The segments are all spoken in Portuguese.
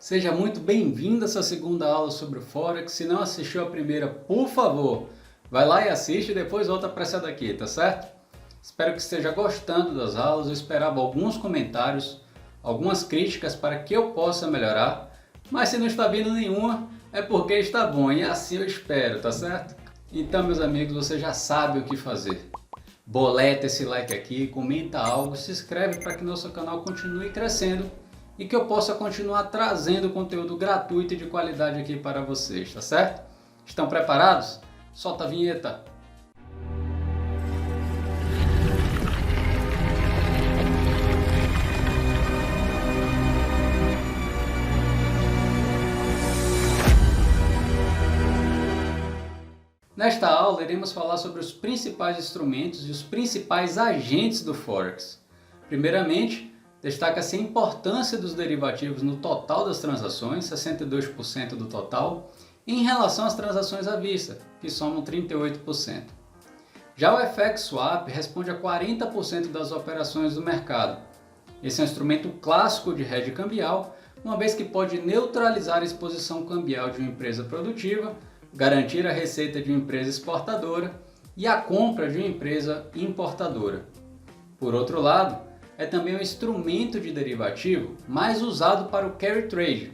Seja muito bem-vindo a essa segunda aula sobre o Forex. Se não assistiu a primeira, por favor, vai lá e assiste e depois volta para essa daqui, tá certo? Espero que esteja gostando das aulas. Eu esperava alguns comentários, algumas críticas para que eu possa melhorar, mas se não está vindo nenhuma, é porque está bom e assim eu espero, tá certo? Então, meus amigos, você já sabe o que fazer. Boleta esse like aqui, comenta algo, se inscreve para que nosso canal continue crescendo e que eu possa continuar trazendo conteúdo gratuito e de qualidade aqui para vocês, tá certo? Estão preparados? Solta a vinheta! Nesta aula iremos falar sobre os principais instrumentos e os principais agentes do Forex. Primeiramente, destaca-se a importância dos derivativos no total das transações, 62% do total, em relação às transações à vista, que somam 38%. Já o FX Swap responde a 40% das operações do mercado. Esse é um instrumento clássico de hedge cambial, uma vez que pode neutralizar a exposição cambial de uma empresa produtiva, garantir a receita de uma empresa exportadora e a compra de uma empresa importadora. Por outro lado, é também um instrumento de derivativo mais usado para o carry trade.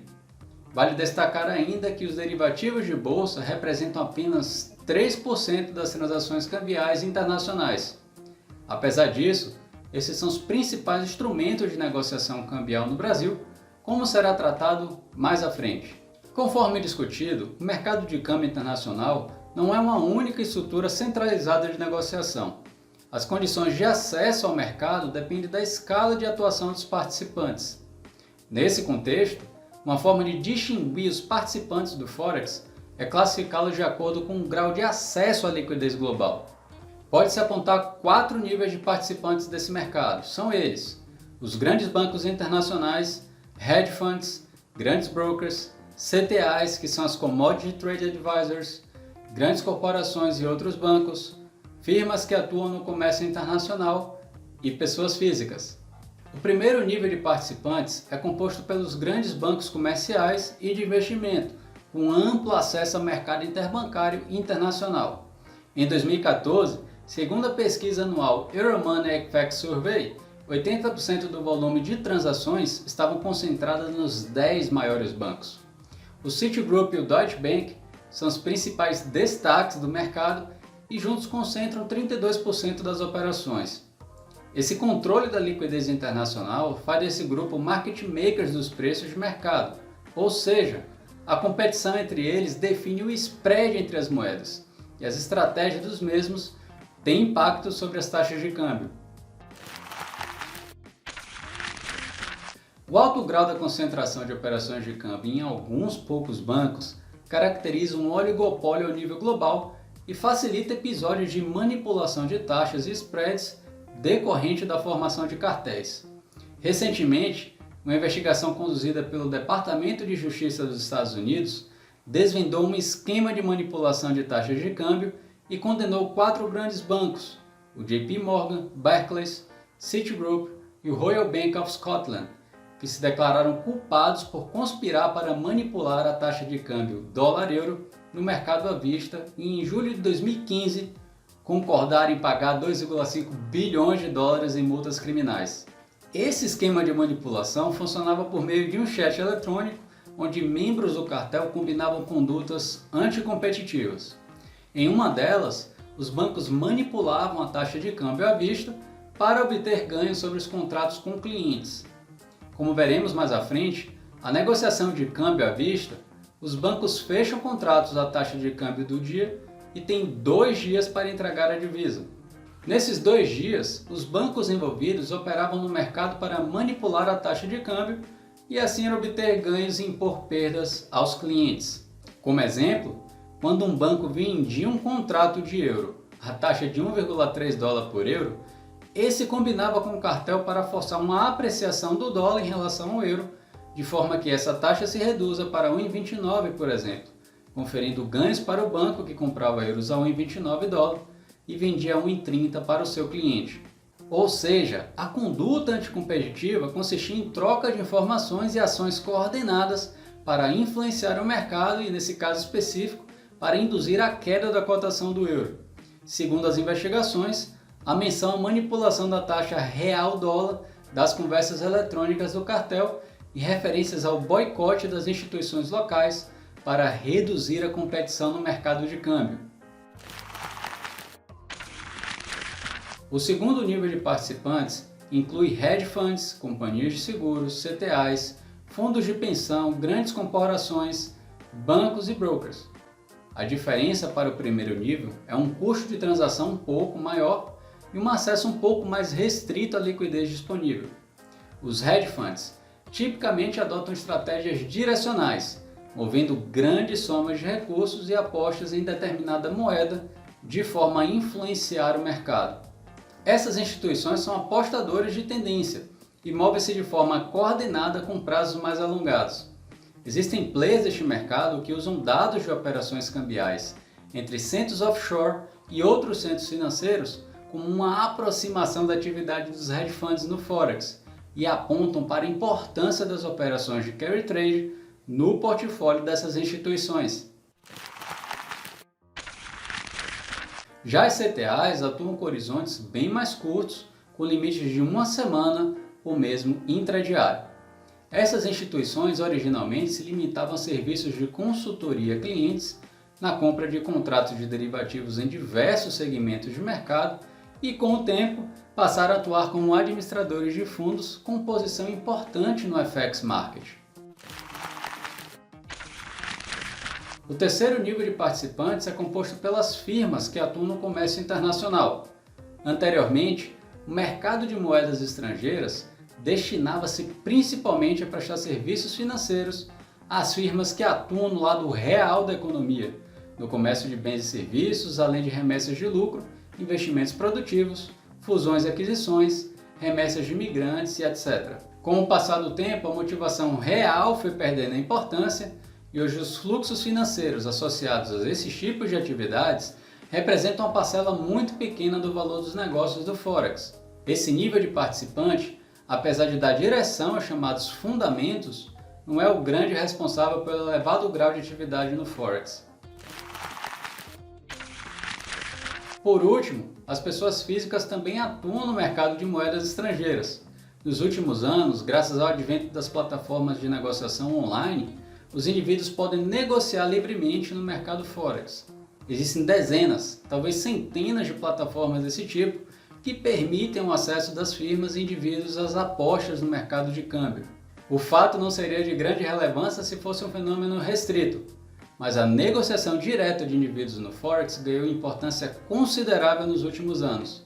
Vale destacar ainda que os derivativos de bolsa representam apenas 3% das transações cambiais internacionais. Apesar disso, esses são os principais instrumentos de negociação cambial no Brasil, como será tratado mais à frente. Conforme discutido, o mercado de câmbio internacional não é uma única estrutura centralizada de negociação. As condições de acesso ao mercado dependem da escala de atuação dos participantes. Nesse contexto, uma forma de distinguir os participantes do Forex é classificá-los de acordo com o grau de acesso à liquidez global. Pode-se apontar 4 níveis de participantes desse mercado. São eles: os grandes bancos internacionais, hedge funds, grandes brokers, CTAs, que são as Commodity Trade Advisors, grandes corporações e outros bancos, firmas que atuam no comércio internacional e pessoas físicas. O primeiro nível de participantes é composto pelos grandes bancos comerciais e de investimento, com amplo acesso ao mercado interbancário internacional. Em 2014, segundo a pesquisa anual Euromoney FX Survey, 80% do volume de transações estavam concentradas nos 10 maiores bancos. O Citigroup e o Deutsche Bank são os principais destaques do mercado e juntos concentram 32% das operações. Esse controle da liquidez internacional faz desse grupo market makers dos preços de mercado, ou seja, a competição entre eles define o spread entre as moedas, e as estratégias dos mesmos têm impacto sobre as taxas de câmbio. O alto grau da concentração de operações de câmbio em alguns poucos bancos caracteriza um oligopólio ao nível global e facilita episódios de manipulação de taxas e spreads decorrente da formação de cartéis. Recentemente, uma investigação conduzida pelo Departamento de Justiça dos Estados Unidos desvendou um esquema de manipulação de taxas de câmbio e condenou 4 grandes bancos, o JP Morgan, Barclays, Citigroup e o Royal Bank of Scotland, que se declararam culpados por conspirar para manipular a taxa de câmbio dólar-euro no mercado à vista e em julho de 2015 concordaram em pagar 2,5 bilhões de dólares em multas criminais. Esse esquema de manipulação funcionava por meio de um chat eletrônico onde membros do cartel combinavam condutas anticompetitivas. Em uma delas, os bancos manipulavam a taxa de câmbio à vista para obter ganhos sobre os contratos com clientes. Como veremos mais à frente, a negociação de câmbio à vista, os bancos fecham contratos à taxa de câmbio do dia e têm 2 dias para entregar a divisa. Nesses 2 dias, os bancos envolvidos operavam no mercado para manipular a taxa de câmbio e assim obter ganhos e impor perdas aos clientes. Como exemplo, quando um banco vendia um contrato de euro à taxa de 1,3 dólar por euro, esse combinava com o cartel para forçar uma apreciação do dólar em relação ao euro, de forma que essa taxa se reduza para 1,29, por exemplo, conferindo ganhos para o banco que comprava euros a 1,29 dólar e vendia a 1,30 para o seu cliente. Ou seja, a conduta anticompetitiva consistia em troca de informações e ações coordenadas para influenciar o mercado e, nesse caso específico, para induzir a queda da cotação do euro. Segundo as investigações, a menção à manipulação da taxa real dólar das conversas eletrônicas do cartel e referências ao boicote das instituições locais para reduzir a competição no mercado de câmbio. O segundo nível de participantes inclui hedge funds, companhias de seguros, CTAs, fundos de pensão, grandes corporações, bancos e brokers. A diferença para o primeiro nível é um custo de transação um pouco maior e um acesso um pouco mais restrito à liquidez disponível. Os hedge funds tipicamente adotam estratégias direcionais, movendo grandes somas de recursos e apostas em determinada moeda de forma a influenciar o mercado. Essas instituições são apostadoras de tendência e movem-se de forma coordenada com prazos mais alongados. Existem players deste mercado que usam dados de operações cambiais entre centros offshore e outros centros financeiros como uma aproximação da atividade dos hedge funds no Forex e apontam para a importância das operações de carry trade no portfólio dessas instituições. Já as CTAs atuam com horizontes bem mais curtos, com limites de uma semana ou mesmo intradiário. Essas instituições originalmente se limitavam a serviços de consultoria a clientes na compra de contratos de derivativos em diversos segmentos de mercado e, com o tempo, passaram a atuar como administradores de fundos com posição importante no FX Market. O terceiro nível de participantes é composto pelas firmas que atuam no comércio internacional. Anteriormente, o mercado de moedas estrangeiras destinava-se principalmente a prestar serviços financeiros às firmas que atuam no lado real da economia, no comércio de bens e serviços, além de remessas de lucro, investimentos produtivos, fusões e aquisições, remessas de imigrantes e etc. Com o passar do tempo, a motivação real foi perdendo a importância e hoje os fluxos financeiros associados a esses tipos de atividades representam uma parcela muito pequena do valor dos negócios do Forex. Esse nível de participante, apesar de dar direção aos chamados fundamentos, não é o grande responsável pelo elevado grau de atividade no Forex. Por último, as pessoas físicas também atuam no mercado de moedas estrangeiras. Nos últimos anos, graças ao advento das plataformas de negociação online, os indivíduos podem negociar livremente no mercado Forex. Existem dezenas, talvez centenas de plataformas desse tipo que permitem o acesso das firmas e indivíduos às apostas no mercado de câmbio. O fato não seria de grande relevância se fosse um fenômeno restrito, mas a negociação direta de indivíduos no Forex ganhou importância considerável nos últimos anos.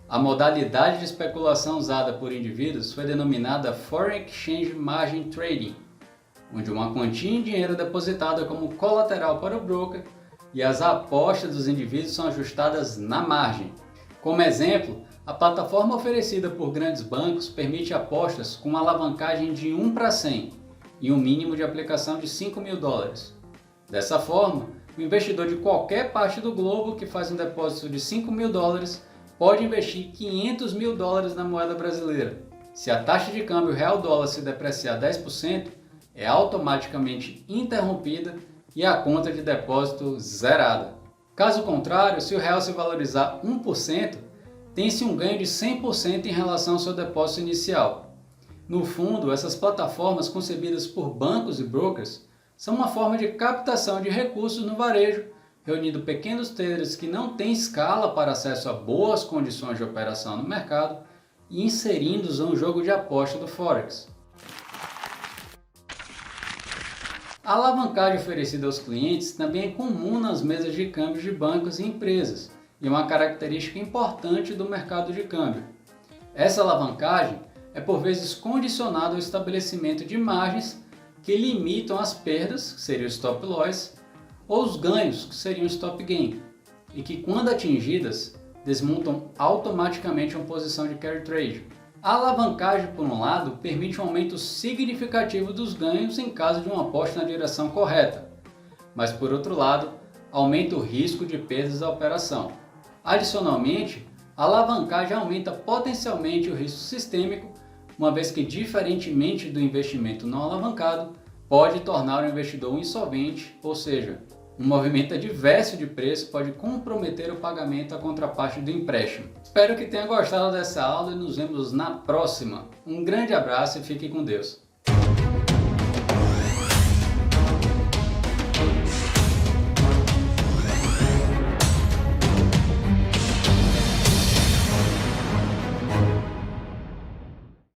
A modalidade de especulação usada por indivíduos foi denominada Foreign Exchange Margin Trading, onde uma quantia em dinheiro é depositada como colateral para o broker e as apostas dos indivíduos são ajustadas na margem. Como exemplo, a plataforma oferecida por grandes bancos permite apostas com uma alavancagem de 1:100 e um mínimo de aplicação de $5.000. Dessa forma, o investidor de qualquer parte do globo que faz um depósito de $5.000 pode investir $500.000 na moeda brasileira. Se a taxa de câmbio real-dólar se depreciar 10%, é automaticamente interrompida e a conta de depósito zerada. Caso contrário, se o real se valorizar 1%, tem-se um ganho de 100% em relação ao seu depósito inicial. No fundo, essas plataformas concebidas por bancos e brokers são uma forma de captação de recursos no varejo, reunindo pequenos traders que não têm escala para acesso a boas condições de operação no mercado e inserindo-os no jogo de aposta do Forex. A alavancagem oferecida aos clientes também é comum nas mesas de câmbio de bancos e empresas e é uma característica importante do mercado de câmbio. Essa alavancagem é por vezes condicionada ao estabelecimento de margens que limitam as perdas, que seriam stop loss, ou os ganhos, que seriam stop gain, e que quando atingidas, desmontam automaticamente uma posição de carry trade. A alavancagem, por um lado, permite um aumento significativo dos ganhos em caso de uma aposta na direção correta, mas por outro lado, aumenta o risco de perdas da operação. Adicionalmente, A alavancagem aumenta potencialmente o risco sistêmico, uma vez que, diferentemente do investimento não alavancado, pode tornar o investidor insolvente, ou seja, um movimento adverso de preço pode comprometer o pagamento à contraparte do empréstimo. Espero que tenha gostado dessa aula e nos vemos na próxima. Um grande abraço e fique com Deus!